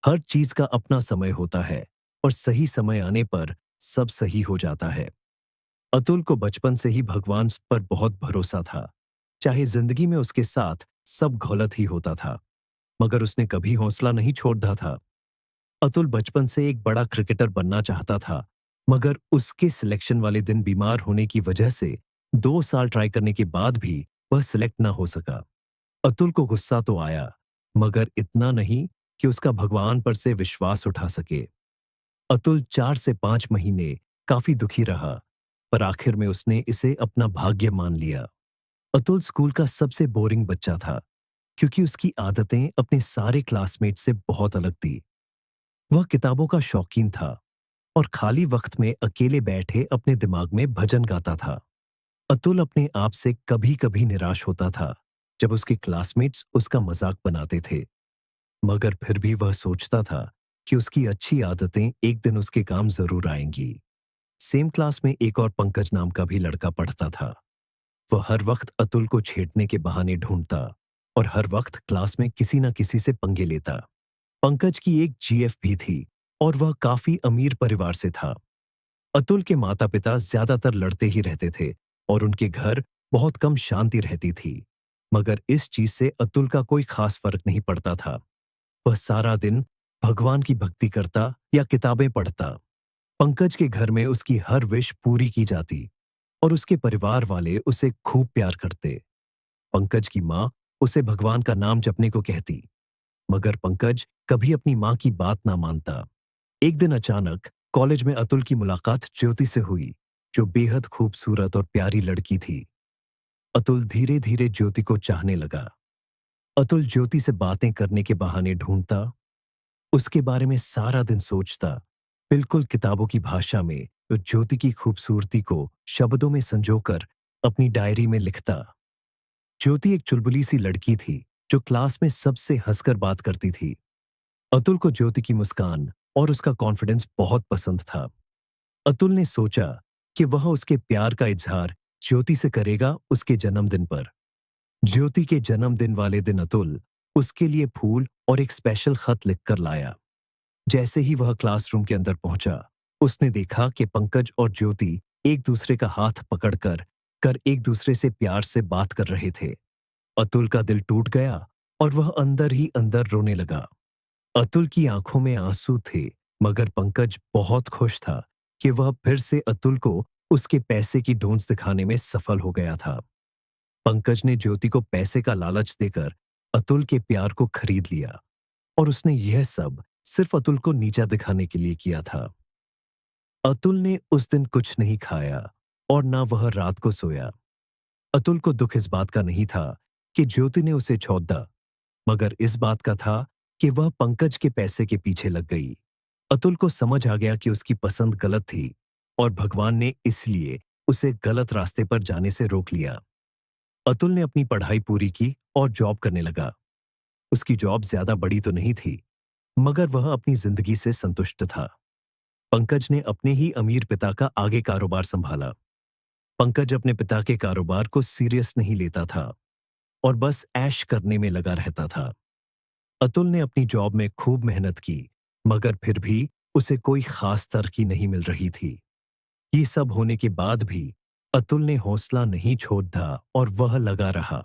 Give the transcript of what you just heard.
हर चीज का अपना समय होता है और सही समय आने पर सब सही हो जाता है। अतुल को बचपन से ही भगवान पर बहुत भरोसा था। चाहे जिंदगी में उसके साथ सब गलत ही होता था, मगर उसने कभी हौसला नहीं छोड़ा था। अतुल बचपन से एक बड़ा क्रिकेटर बनना चाहता था, मगर उसके सिलेक्शन वाले दिन बीमार होने की वजह से 2 साल ट्राई करने के बाद भी वह सिलेक्ट ना हो सका। अतुल को गुस्सा तो आया, मगर इतना नहीं कि उसका भगवान पर से विश्वास उठा सके। अतुल 4 से 5 महीने काफी दुखी रहा, पर आखिर में उसने इसे अपना भाग्य मान लिया। अतुल स्कूल का सबसे बोरिंग बच्चा था, क्योंकि उसकी आदतें अपने सारे क्लासमेट से बहुत अलग थी। वह किताबों का शौकीन था और खाली वक्त में अकेले बैठे अपने दिमाग में भजन गाता था। अतुल अपने आप से कभी कभी निराश होता था जब उसके क्लासमेट्स उसका मजाक बनाते थे, मगर फिर भी वह सोचता था कि उसकी अच्छी आदतें एक दिन उसके काम जरूर आएंगी। सेम क्लास में एक और पंकज नाम का भी लड़का पढ़ता था। वह हर वक्त अतुल को छेड़ने के बहाने ढूंढता और हर वक्त क्लास में किसी न किसी से पंगे लेता। पंकज की एक जीएफ भी थी और वह काफी अमीर परिवार से था। अतुल के माता पिता ज्यादातर लड़ते ही रहते थे और उनके घर बहुत कम शांति रहती थी, मगर इस चीज से अतुल का कोई खास फर्क नहीं पड़ता था। वह सारा दिन भगवान की भक्ति करता या किताबें पढ़ता। पंकज के घर में उसकी हर विश पूरी की जाती और उसके परिवार वाले उसे खूब प्यार करते। पंकज की माँ उसे भगवान का नाम जपने को कहती, मगर पंकज कभी अपनी माँ की बात ना मानता। एक दिन अचानक कॉलेज में अतुल की मुलाकात ज्योति से हुई, जो बेहद खूबसूरत और प्यारी लड़की थी। अतुल धीरे धीरे ज्योति को चाहने लगा। अतुल ज्योति से बातें करने के बहाने ढूंढता, उसके बारे में सारा दिन सोचता, बिल्कुल किताबों की भाषा में, तो ज्योति की खूबसूरती को शब्दों में संजोकर अपनी डायरी में लिखता। ज्योति एक चुलबुली सी लड़की थी, जो क्लास में सबसे हंसकर बात करती थी। अतुल को ज्योति की मुस्कान और उसका कॉन्फिडेंस बहुत पसंद था। अतुल ने सोचा कि वह उसके प्यार का इजहार ज्योति से करेगा उसके जन्मदिन पर। ज्योति के जन्मदिन वाले दिन अतुल उसके लिए फूल और एक स्पेशल खत लिखकर लाया। जैसे ही वह क्लासरूम के अंदर पहुंचा, उसने देखा कि पंकज और ज्योति एक दूसरे का हाथ पकड़कर कर एक दूसरे से प्यार से बात कर रहे थे। अतुल का दिल टूट गया और वह अंदर ही अंदर रोने लगा। अतुल की आंखों में आंसू थे, मगर पंकज बहुत खुश था कि वह फिर से अतुल को उसके पैसे की डोंस दिखाने में सफल हो गया था। पंकज ने ज्योति को पैसे का लालच देकर अतुल के प्यार को खरीद लिया और उसने यह सब सिर्फ अतुल को नीचा दिखाने के लिए किया था। अतुल ने उस दिन कुछ नहीं खाया और ना वह रात को सोया। अतुल को दुख इस बात का नहीं था कि ज्योति ने उसे छोड़ दा, मगर इस बात का था कि वह पंकज के पैसे के पीछे लग गई। अतुल को समझ आ गया कि उसकी पसंद गलत थी और भगवान ने इसलिए उसे गलत रास्ते पर जाने से रोक लिया। अतुल ने अपनी पढ़ाई पूरी की और जॉब करने लगा। उसकी जॉब ज्यादा बड़ी तो नहीं थी, मगर वह अपनी जिंदगी से संतुष्ट था। पंकज ने अपने ही अमीर पिता का आगे कारोबार संभाला। पंकज अपने पिता के कारोबार को सीरियस नहीं लेता था और बस ऐश करने में लगा रहता था। अतुल ने अपनी जॉब में खूब मेहनत की, मगर फिर भी उसे कोई खास तरक्की नहीं मिल रही थी। ये सब होने के बाद भी अतुल ने हौसला नहीं छोड़ा और वह लगा रहा।